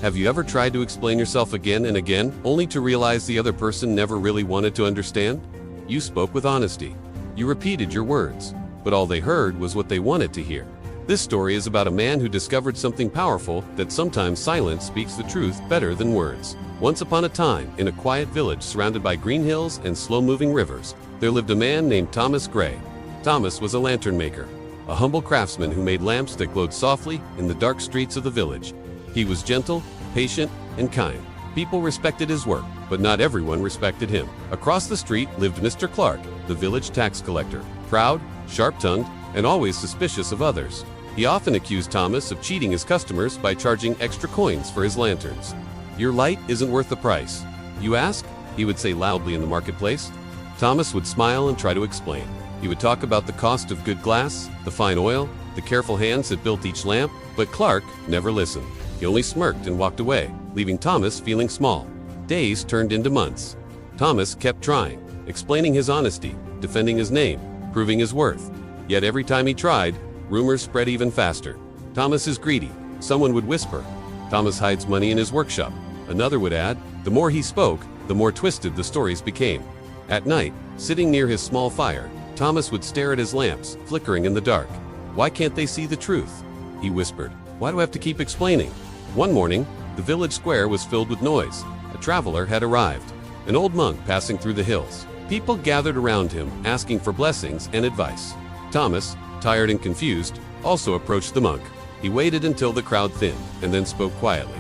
Have you ever tried to explain yourself again and again, only to realize the other person never really wanted to understand? You spoke with honesty. You repeated your words, but all they heard was what they wanted to hear. This story is about a man who discovered something powerful, that sometimes silence speaks the truth better than words. Once upon a time, in a quiet village surrounded by green hills and slow-moving rivers, there lived a man named Thomas Gray. Thomas was a lantern maker, a humble craftsman who made lamps that glowed softly in the dark streets of the village. He was gentle, patient, and kind. People respected his work, but not everyone respected him. Across the street lived Mr. Clark, the village tax collector, proud, sharp-tongued, and always suspicious of others. He often accused Thomas of cheating his customers by charging extra coins for his lanterns. "Your light isn't worth the price, you ask?" he would say loudly in the marketplace. Thomas would smile and try to explain. He would talk about the cost of good glass, the fine oil, the careful hands that built each lamp, but Clark never listened. He only smirked and walked away, leaving Thomas feeling small. Days turned into months. Thomas kept trying, explaining his honesty, defending his name, proving his worth. Yet every time he tried, rumors spread even faster. "Thomas is greedy," someone would whisper. "Thomas hides money in his workshop," another would add. The more he spoke, the more twisted the stories became. At night, sitting near his small fire, Thomas would stare at his lamps, flickering in the dark. "Why can't they see the truth?" he whispered. "Why do I have to keep explaining?" One morning, the village square was filled with noise. A traveler had arrived, an old monk passing through the hills. People gathered around him, asking for blessings and advice. Thomas, tired and confused, also approached the monk. He waited until the crowd thinned, and then spoke quietly.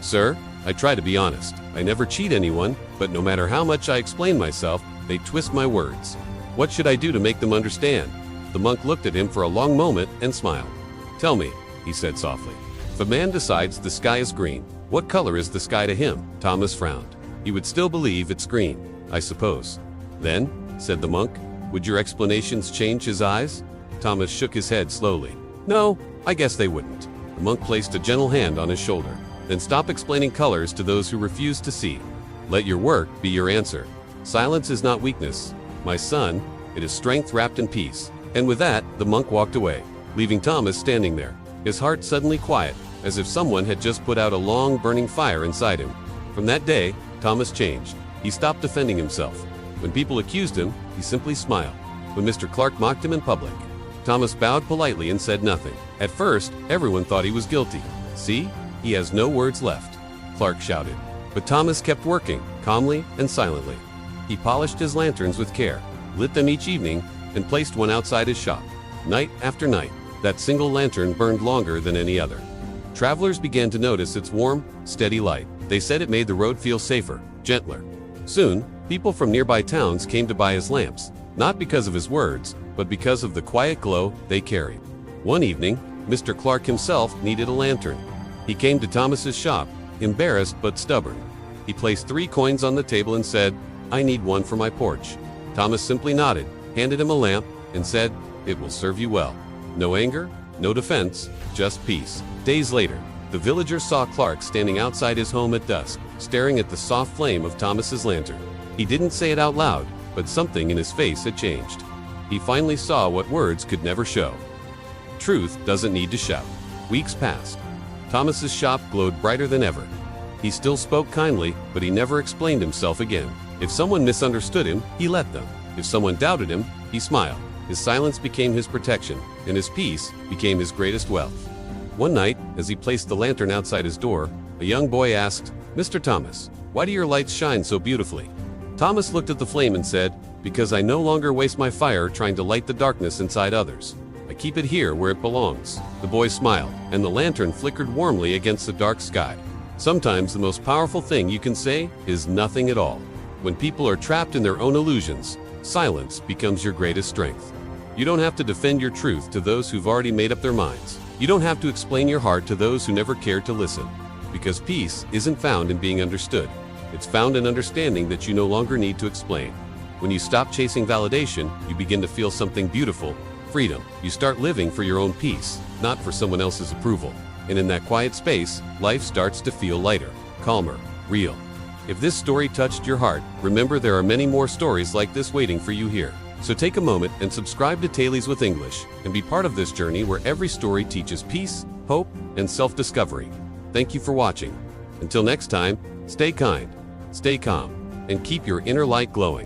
"Sir, I try to be honest. I never cheat anyone, but no matter how much I explain myself, they twist my words. What should I do to make them understand?" The monk looked at him for a long moment and smiled. "Tell me," he said softly. "If a man decides the sky is green, what color is the sky to him?" Thomas frowned. He would still believe it's green, I suppose. "Then," said the monk, "would your explanations change his eyes?" Thomas shook his head slowly. "No, I guess they wouldn't." The monk placed a gentle hand on his shoulder. "Then stop explaining colors to those who refuse to see. Let your work be your answer. Silence is not weakness, my son, it is strength wrapped in peace." And with that, the monk walked away, leaving Thomas standing there, his heart suddenly quiet, as if someone had just put out a long burning fire inside him. From that day, Thomas changed. He stopped defending himself. When people accused him, he simply smiled. When Mr. Clark mocked him in public, Thomas bowed politely and said nothing. At first, everyone thought he was guilty. "See, he has no words left," Clark shouted. But Thomas kept working, calmly and silently. He polished his lanterns with care, lit them each evening, and placed one outside his shop. Night after night, that single lantern burned longer than any other. Travelers began to notice its warm, steady light. They said it made the road feel safer, gentler. Soon, people from nearby towns came to buy his lamps, not because of his words, but because of the quiet glow they carried. One evening, Mr. Clark himself needed a lantern. He came to Thomas's shop, embarrassed but stubborn. He placed 3 coins on the table and said, "I need one for my porch." Thomas simply nodded, handed him a lamp, and said, "It will serve you well." No anger, no defense, just peace. Days later, the villagers saw Clark standing outside his home at dusk, staring at the soft flame of Thomas's lantern. He didn't say it out loud, but something in his face had changed. He finally saw what words could never show. Truth doesn't need to shout. Weeks passed. Thomas's shop glowed brighter than ever. He still spoke kindly, but he never explained himself again. If someone misunderstood him, he let them. If someone doubted him, he smiled. His silence became his protection, and his peace became his greatest wealth. One night, as he placed the lantern outside his door, a young boy asked, "Mr. Thomas, why do your lights shine so beautifully?" Thomas looked at the flame and said, "Because I no longer waste my fire trying to light the darkness inside others. I keep it here where it belongs." The boy smiled, and the lantern flickered warmly against the dark sky. Sometimes the most powerful thing you can say is nothing at all. When people are trapped in their own illusions, silence becomes your greatest strength. You don't have to defend your truth to those who've already made up their minds. You don't have to explain your heart to those who never cared to listen. Because peace isn't found in being understood. It's found in understanding that you no longer need to explain. When you stop chasing validation, you begin to feel something beautiful, freedom. You start living for your own peace, not for someone else's approval. And in that quiet space, life starts to feel lighter, calmer, real. If this story touched your heart, remember there are many more stories like this waiting for you here. So take a moment and subscribe to Tailies with English and be part of this journey where every story teaches peace, hope, and self-discovery. Thank you for watching. Until next time, stay kind, stay calm, and keep your inner light glowing.